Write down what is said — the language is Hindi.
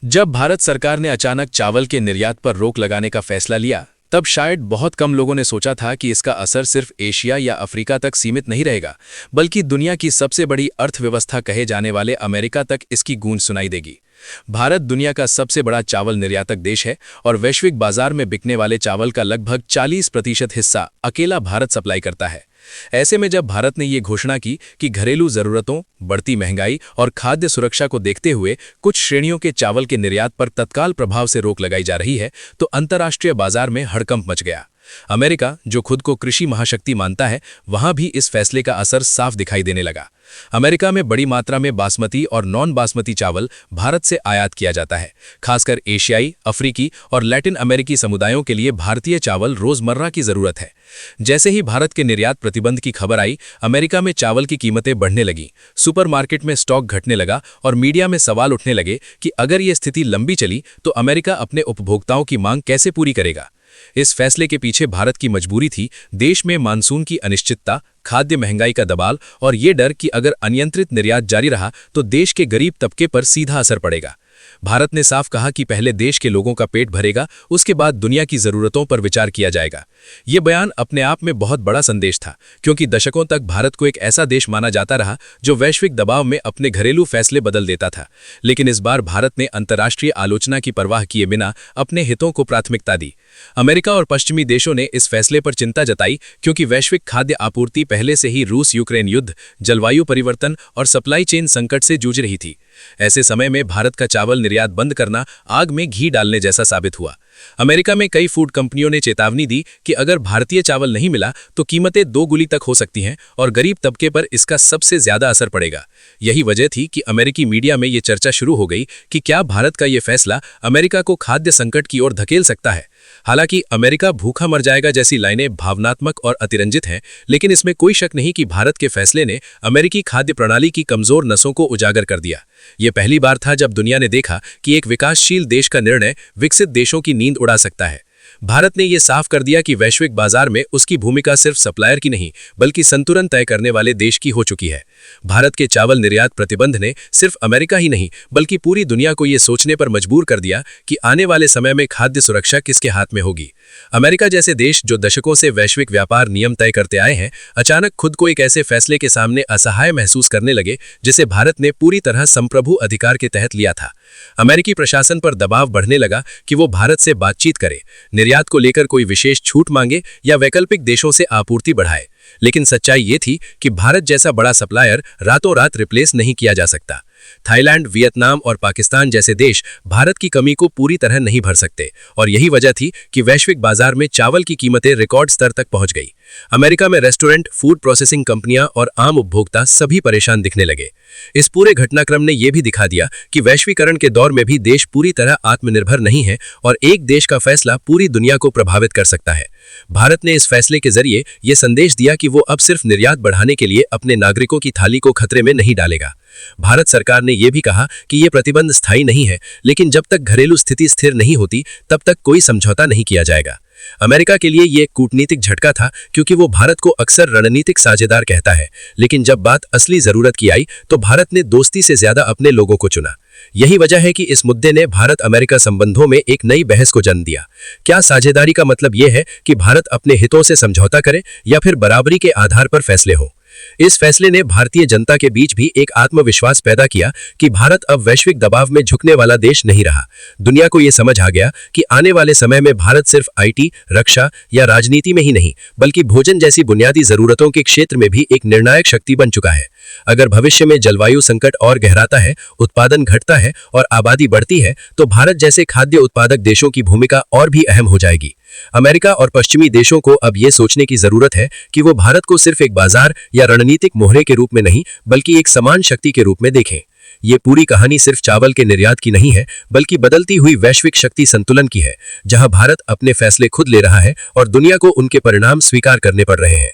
जब भारत सरकार ने अचानक चावल के निर्यात पर रोक लगाने का फैसला लिया, तब शायद बहुत कम लोगों ने सोचा था कि इसका असर सिर्फ एशिया या अफ्रीका तक सीमित नहीं रहेगा, बल्कि दुनिया की सबसे बड़ी अर्थव्यवस्था कहे जाने वाले अमेरिका तक इसकी गूंज सुनाई देगी। भारत दुनिया का सबसे बड़ा चावल निर्यातक देश है और वैश्विक बाजार में बिकने वाले चावल का लगभग 40% हिस्सा अकेला भारत सप्लाई करता है। ऐसे में जब भारत ने ये घोषणा की कि घरेलू जरूरतों, बढ़ती महंगाई और खाद्य सुरक्षा को देखते हुए कुछ श्रेणियों के चावल के निर्यात पर तत्काल प्रभाव से रोक लगाई जा रही है, तो अंतर्राष्ट्रीय बाजार में हड़कंप मच गया। अमेरिका, जो खुद को कृषि महाशक्ति मानता है, वहां भी इस फैसले का असर साफ दिखाई देने लगा। अमेरिका में बड़ी मात्रा में बासमती और नॉन बासमती चावल भारत से आयात किया जाता है। खासकर एशियाई, अफ्रीकी और लैटिन अमेरिकी समुदायों के लिए भारतीय चावल रोजमर्रा की जरूरत है। जैसे ही भारत के निर्यात प्रतिबंध की खबर आई, अमेरिका में चावल की कीमतें बढ़ने लगीं, सुपरमार्केट में स्टॉक घटने लगा और मीडिया में सवाल उठने लगे कि अगर ये स्थिति लंबी चली तो अमेरिका अपने उपभोक्ताओं की मांग कैसे पूरी करेगा। इस फैसले के पीछे भारत की मजबूरी थी देश में मानसून की अनिश्चितता, खाद्य महंगाई का दबाव और ये डर कि अगर अनियंत्रित निर्यात जारी रहा तो देश के गरीब तबके पर सीधा असर पड़ेगा। भारत ने साफ कहा कि पहले देश के लोगों का पेट भरेगा, उसके बाद दुनिया की जरूरतों पर विचार किया जाएगा। ये बयान अपने आप में बहुत बड़ा संदेश था, क्योंकि दशकों तक भारत को एक ऐसा देश माना जाता रहा जो वैश्विक दबाव में अपने घरेलू फैसले बदल देता था। लेकिन इस बार भारत ने अंतर्राष्ट्रीय आलोचना की परवाह किए बिना अपने हितों को प्राथमिकता दी। अमेरिका और पश्चिमी देशों ने इस फैसले पर चिंता जताई, क्योंकि वैश्विक खाद्य आपूर्ति पहले से ही रूस यूक्रेन युद्ध, जलवायु परिवर्तन और सप्लाई चेन संकट से जूझ रही थी। ऐसे समय में भारत का चावल निर्यात बंद करना आग में घी डालने जैसा साबित हुआ। अमेरिका में कई फूड कंपनियों ने चेतावनी दी कि अगर भारतीय चावल नहीं मिला तो कीमतें दोगुनी तक हो सकती हैं और गरीब तबके पर इसका सबसे ज्यादा असर पड़ेगा। यही वजह थी कि अमेरिकी मीडिया में ये चर्चा शुरू हो गई कि क्या भारत का ये फैसला अमेरिका को खाद्य संकट की ओर धकेल सकता है। हालांकि अमेरिका भूखा मर जाएगा जैसी लाइनें भावनात्मक और अतिरंजित हैं, लेकिन इसमें कोई शक नहीं कि भारत के फैसले ने अमेरिकी खाद्य प्रणाली की कमजोर नसों को उजागर कर दिया। ये पहली बार था जब दुनिया ने देखा कि एक विकासशील देश का निर्णय विकसित देशों की नींद उड़ा सकता है। भारत ने यह साफ कर दिया कि वैश्विक बाजार में उसकी भूमिका सिर्फ सप्लायर की नहीं, बल्कि संतुलन तय करने वाले देश की हो चुकी है। भारत के चावल निर्यात प्रतिबंध ने सिर्फ अमेरिका ही नहीं, बल्कि पूरी दुनिया को यह सोचने पर मजबूर कर दिया कि आने वाले समय में खाद्य सुरक्षा किसके हाथ में होगी। अमेरिका जैसे देश जो दशकों से वैश्विक व्यापार नियम तय करते आए हैं, अचानक खुद को एक ऐसे फैसले के सामने असहाय महसूस करने लगे जिसे भारत ने पूरी तरह संप्रभु अधिकार के तहत लिया था। अमेरिकी प्रशासन पर दबाव बढ़ने लगा कि वो भारत से बातचीत करे, निर्यात को लेकर कोई विशेष छूट मांगे या वैकल्पिक देशों से आपूर्ति बढ़ाए। लेकिन सच्चाई ये थी कि भारत जैसा बड़ा सप्लायर रातों रात रिप्लेस नहीं किया जा सकता। थाईलैंड, वियतनाम और पाकिस्तान जैसे देश भारत की कमी को पूरी तरह नहीं भर सकते, और यही वजह थी कि वैश्विक बाजार में चावल की कीमतें रिकॉर्ड स्तर तक पहुंच गई। अमेरिका में रेस्टोरेंट, फूड प्रोसेसिंग कंपनियां और आम उपभोक्ता सभी परेशान दिखने लगे। इस पूरे घटनाक्रम ने यह भी दिखा दिया कि वैश्वीकरण के दौर में भी देश पूरी तरह आत्मनिर्भर नहीं है और एक देश का फैसला पूरी दुनिया को प्रभावित कर सकता है। भारत ने इस फैसले के जरिए यह संदेश दिया कि वो अब सिर्फ निर्यात बढ़ाने के लिए अपने नागरिकों की थाली को खतरे में नहीं डालेगा। भारत सरकार ने यह भी कहा कि यह प्रतिबंध स्थायी नहीं है, लेकिन जब तक घरेलू स्थिति स्थिर नहीं होती तब तक कोई समझौता नहीं किया जाएगा। अमेरिका के लिए यह एक कूटनीतिक झटका था, क्योंकि वो भारत को अक्सर रणनीतिक साझेदार कहता है, लेकिन जब बात असली जरूरत की आई तो भारत ने दोस्ती से ज्यादा अपने लोगों को चुना। यही वजह है कि इस मुद्दे ने भारत अमेरिका संबंधों में एक नई बहस को जन्म दिया। क्या साझेदारी का मतलब यह है कि भारत अपने हितों से समझौता करे या फिर बराबरी के आधार पर फैसले हो? इस फैसले ने भारतीय जनता के बीच भी एक आत्मविश्वास पैदा किया कि भारत अब वैश्विक दबाव में झुकने वाला देश नहीं रहा। दुनिया को यह समझ आ गया कि आने वाले समय में भारत सिर्फ आईटी, रक्षा या राजनीति में ही नहीं, बल्कि भोजन जैसी बुनियादी जरूरतों के क्षेत्र में भी एक निर्णायक शक्ति बन चुका है। अगर भविष्य में जलवायु संकट और गहराता है, उत्पादन घटता है और आबादी बढ़ती है, तो भारत जैसे खाद्य उत्पादक देशों की भूमिका और भी अहम हो जाएगी। अमेरिका और पश्चिमी देशों को अब यह सोचने की जरूरत है कि वो भारत को सिर्फ एक बाजार या रणनीतिक मोहरे के रूप में नहीं, बल्कि एक समान शक्ति के रूप में देखें। ये पूरी कहानी सिर्फ चावल के निर्यात की नहीं है, बल्कि बदलती हुई वैश्विक शक्ति संतुलन की है, जहां भारत अपने फैसले खुद ले रहा है और दुनिया को उनके परिणाम स्वीकार करने पड़ रहे हैं।